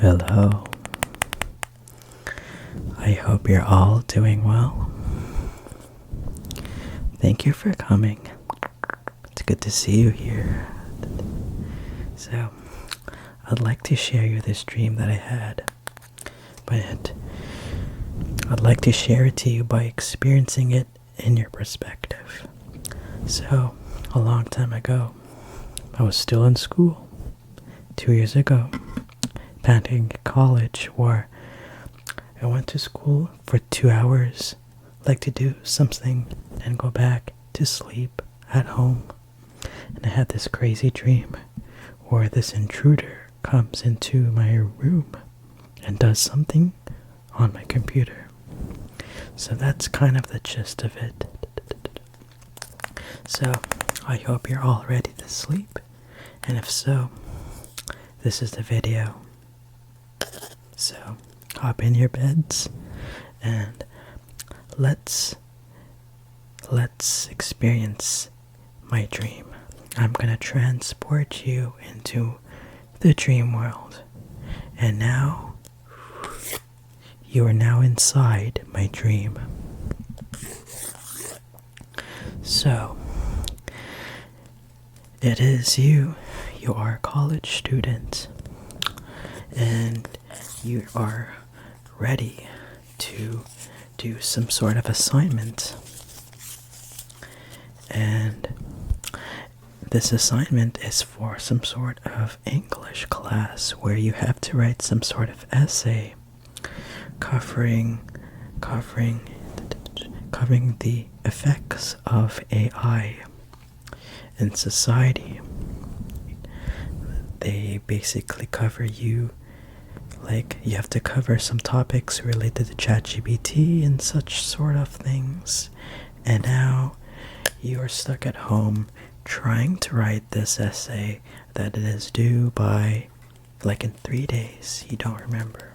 Hello. I hope you're all doing well. Thank you for coming. It's good to see you here. So, I'd like to share you this dream that I had, but I'd like to share it to you by experiencing it in your perspective. So, a long time ago, I was still in school. 2 years ago, attending college, where I went to school for 2 hours, like to do something, and go back to sleep at home. And I had this crazy dream where this intruder comes into my room and does something on my computer. So that's kind of the gist of it. So I hope you're all ready to sleep, and if so, this is the video. So hop in your beds and let's experience my dream. I'm gonna transport you into the dream world, and now you are now inside my dream. So it is you are a college student, and you are ready to do some sort of assignment. And this assignment is for some sort of English class where you have to write some sort of essay covering the effects of AI in society. They basically cover you, like you have to cover some topics related to ChatGPT and such sort of things. And now you are stuck at home trying to write this essay that it is due by like in 3 days. You don't remember.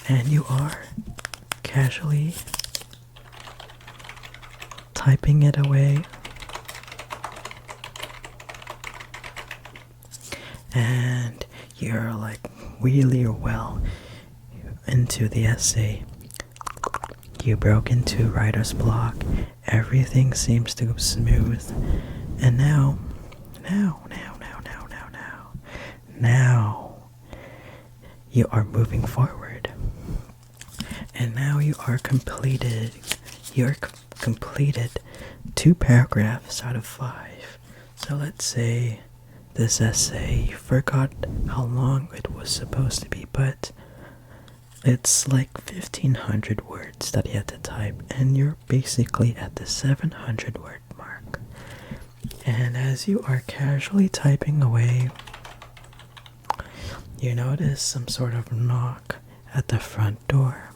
And you are casually typing it away. And you're like really well into the essay. You broke into writer's block. Everything seems to go smooth. And now, you are moving forward. And now you are completed. You're completed 2 paragraphs out of 5. So let's say this essay, you forgot how long it was supposed to be, but it's like 1,500 words that you had to type, and you're basically at the 700 word mark. And as you are casually typing away, you notice some sort of knock at the front door.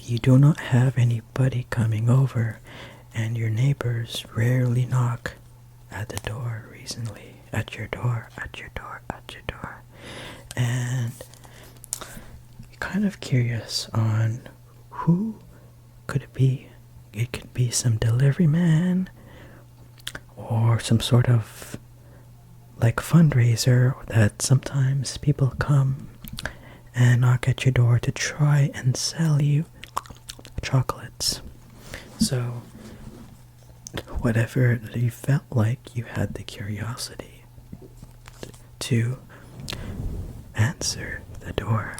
You do not have anybody coming over, and your neighbors rarely knock at the door recently. At your door. And you're kind of curious on who could it be. It could be some delivery man or some sort of like fundraiser that sometimes people come and knock at your door to try and sell you chocolates. So whatever you felt like, you had the curiosity to answer the door.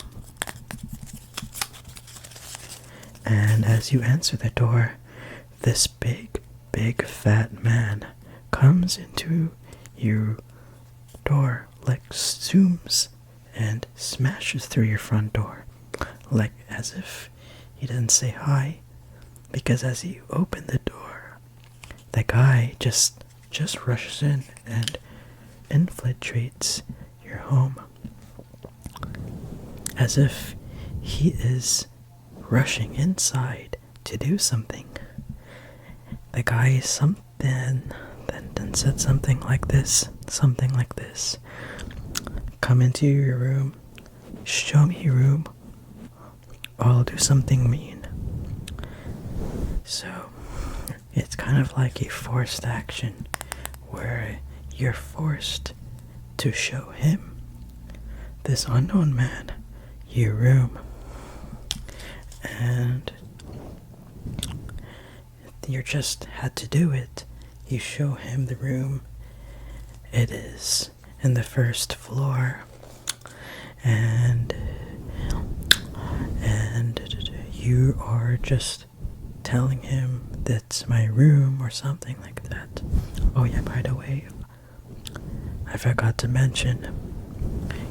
And as you answer the door, this big fat man comes into your door, like zooms and smashes through your front door, like as if he didn't say hi, because as you open the door, the guy just rushes in and infiltrates your home, as if he is rushing inside to do something. The guy then said something like this. Come into your room, show me your room, or I'll do something mean. So it's kind of like a forced action where you're forced to show him, this unknown man, your room. And you just had to do it. You show him the room. It is in the first floor. And you are just telling him that's my room or something like that. Oh yeah, by the way, I forgot to mention,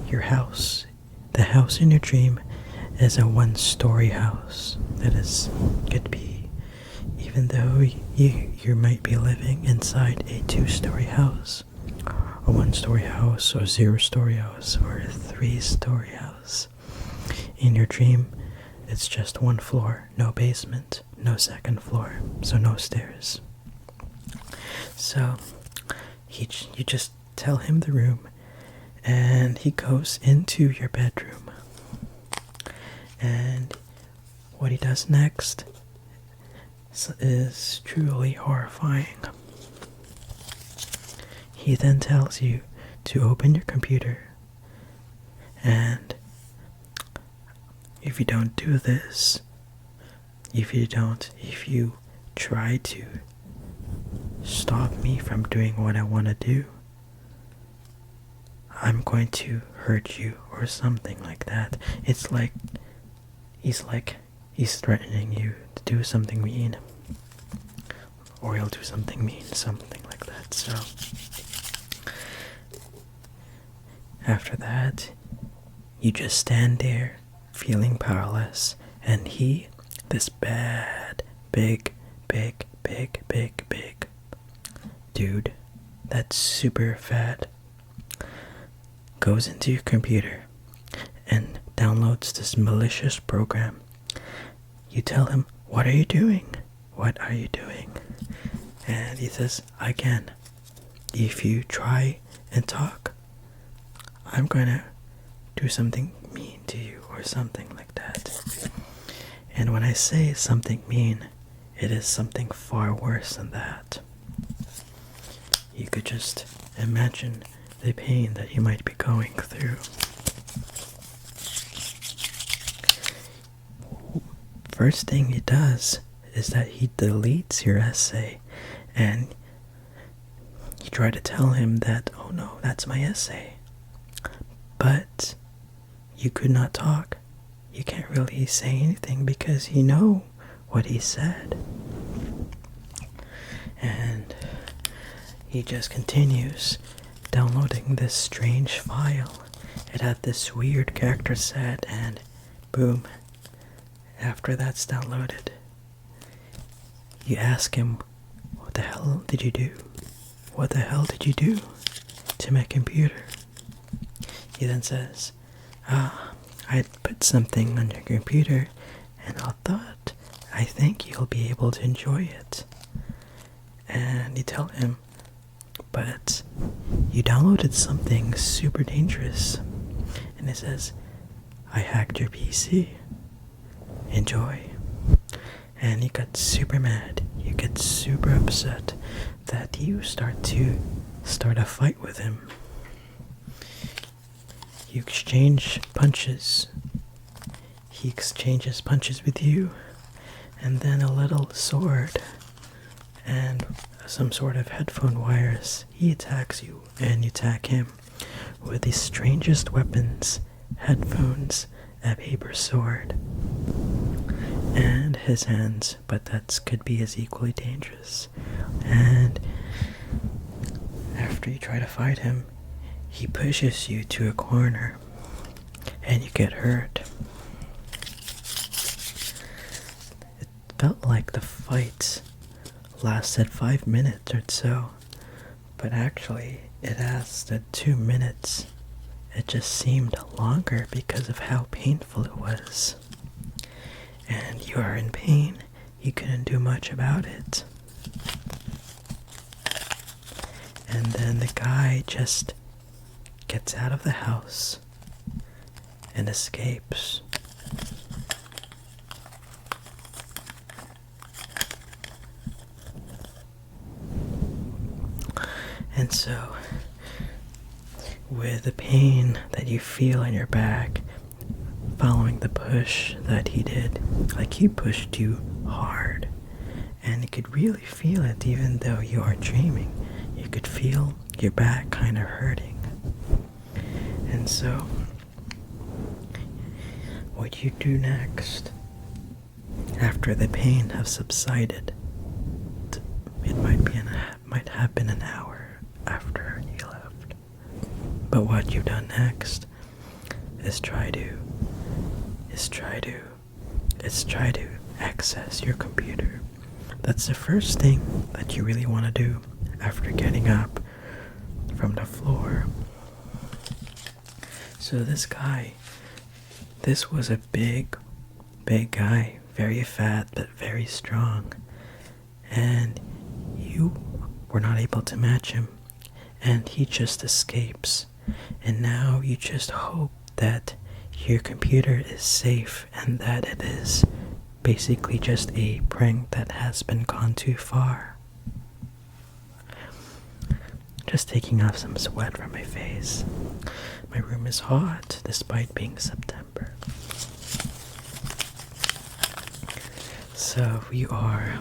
your house, the house in your dream, is a 1-story house. That is, could be, even though you might be living inside a 2-story house, a 1-story house, or 0-story house, or a 3-story house. In your dream, it's just 1 floor, no basement, no 2nd floor, so no stairs. So you just tell him the room, and he goes into your bedroom. And what he does next is truly horrifying. He then tells you to open your computer, and if you don't do this, if you try to stop me from doing what I want to do, I'm going to hurt you, or something like that. It's like he's threatening you to do something mean, or he'll do something mean, something like that. So after that, you just stand there feeling powerless, and he, this bad, big dude that's super fat, goes into your computer and downloads this malicious program. You tell him, what are you doing? What are you doing? And he says, again, if you try and talk, I'm gonna do something mean to you, or something like that. And when I say something mean, it is something far worse than that. You could just imagine the pain that you might be going through. First thing he does is that he deletes your essay, and you try to tell him that, oh no, that's my essay. But you could not talk. You can't really say anything because you know what he said. And he just continues downloading this strange file. It had this weird character set, and boom, after that's downloaded, you ask him, what the hell did you do? What the hell did you do to my computer? He then says, I put something on your computer, and I think you'll be able to enjoy it. And you tell him, but you downloaded something super dangerous. And it says, I hacked your PC. Enjoy. And you get super mad. You get super upset that you start a fight with him. You exchange punches. He exchanges punches with you, and then a little sword and some sort of headphone wires. He attacks you, and you attack him with the strangest weapons: headphones, a paper sword, and his hands, but that could be as equally dangerous. And after you try to fight him, he pushes you to a corner, and you get hurt. It felt like the fight lasted 5 minutes or so, but actually it lasted 2 minutes. It just seemed longer because of how painful it was. And you are in pain. You couldn't do much about it. And then the guy just gets out of the house and escapes. And so, with the pain that you feel in your back, following the push that he did, like he pushed you hard, and you could really feel it even though you are dreaming. You could feel your back kind of hurting. And so, what you do next, after the pain has subsided, it might have been an hour after you left. But what you've done next is try to access your computer. That's the first thing that you really want to do after getting up from the floor. So this was a big guy, very fat but very strong, and you were not able to match him, and he just escapes. And now you just hope that your computer is safe and that it is basically just a prank that has been gone too far. Just taking off some sweat from my face. My room is hot despite being September. So you're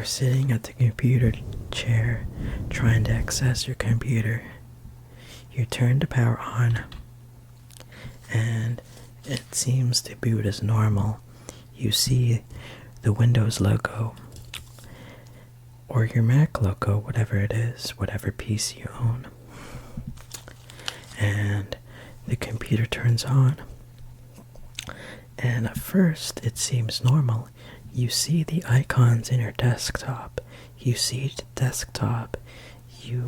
sitting at the computer chair trying to access your computer. You turn the power on and it seems to boot as normal. You see the Windows logo or your Mac logo, whatever it is, whatever piece you own. And the computer turns on. And at first it seems normal. You see the icons in your desktop. You see the desktop. You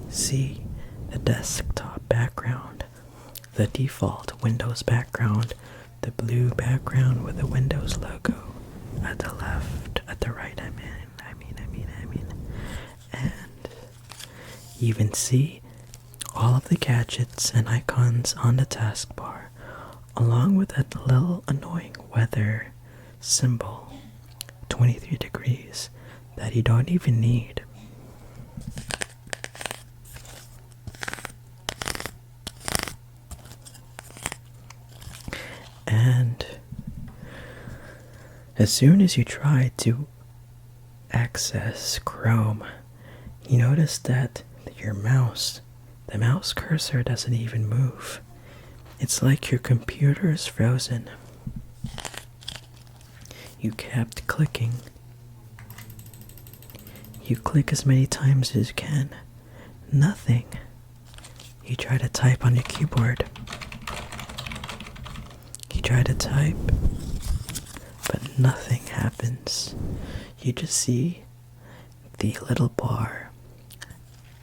see the desktop background. The default Windows background. The blue background with the Windows logo. At the left, at the right, I mean. And you even see all of the gadgets and icons on the taskbar, along with that little annoying weather symbol, 23 degrees, that you don't even need. And as soon as you try to access Chrome, you notice that the mouse cursor doesn't even move. It's like your computer is frozen. You kept clicking. You click as many times as you can. Nothing. You try to type on your keyboard. You try to type, but nothing happens. You just see the little bar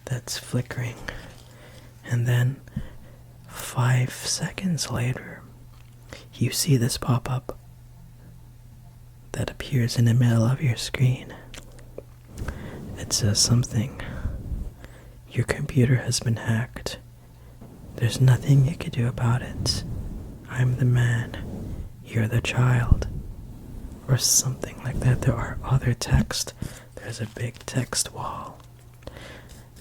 that's flickering, and then 5 seconds later, you see this pop-up that appears in the middle of your screen. It says something. Your computer has been hacked. There's nothing you can do about it. I'm the man. You're the child. Or something like that. There are other text. There's a big text wall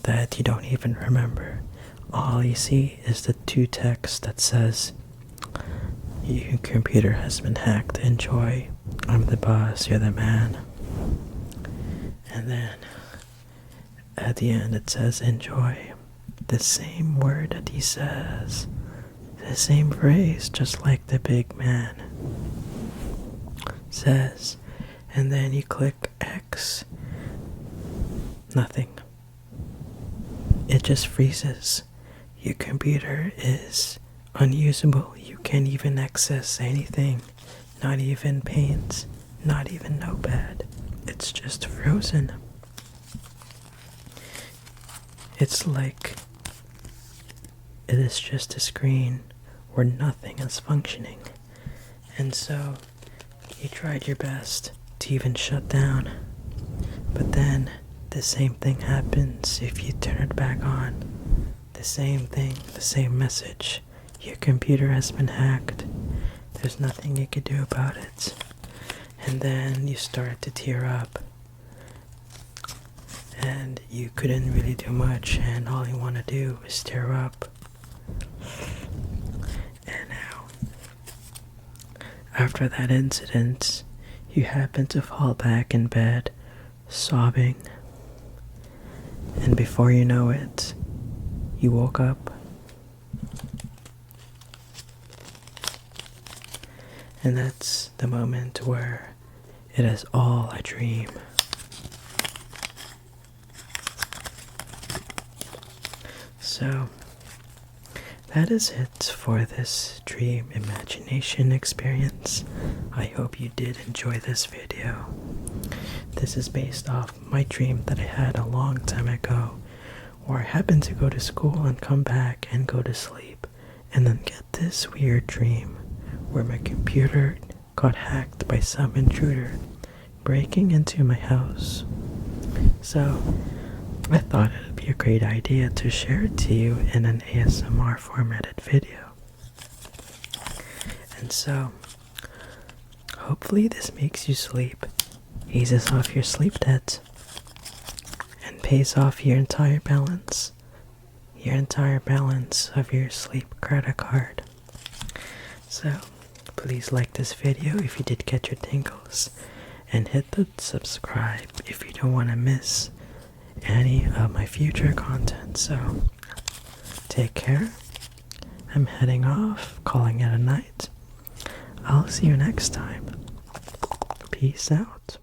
that you don't even remember. All you see is the two texts that says, your computer has been hacked, enjoy. I'm the boss, you're the man. And then at the end it says enjoy. The same word that he says. The same phrase, just like the big man says. And then you click X. Nothing. It just freezes. Your computer is unusable. You can't even access anything. Not even Paint. Not even Notepad. It's just frozen. It's like it is just a screen where nothing is functioning. And so you tried your best to even shut down. But then the same thing happens if you turn it back on. The same thing, the same message. Your computer has been hacked. There's nothing you can do about it. And then you start to tear up. and you couldn't really do much, and all you want to do is tear up. And now, after that incident, you happen to fall back in bed, sobbing, and before you know it, you woke up. And that's the moment where it is all a dream. So, that is it for this dream imagination experience. I hope you did enjoy this video. This is based off my dream that I had a long time ago, where I happened to go to school and come back and go to sleep, and then get this weird dream where my computer got hacked by some intruder breaking into my house. So I thought it would be a great idea to share it to you in an ASMR formatted video. And so, hopefully this makes you sleep, eases off your sleep debt, and pays off your entire balance of your sleep credit card. So, please like this video if you did get your tingles, and hit the subscribe if you don't want to miss any of my future content. So, take care. I'm heading off, calling it a night. I'll see you next time. Peace out.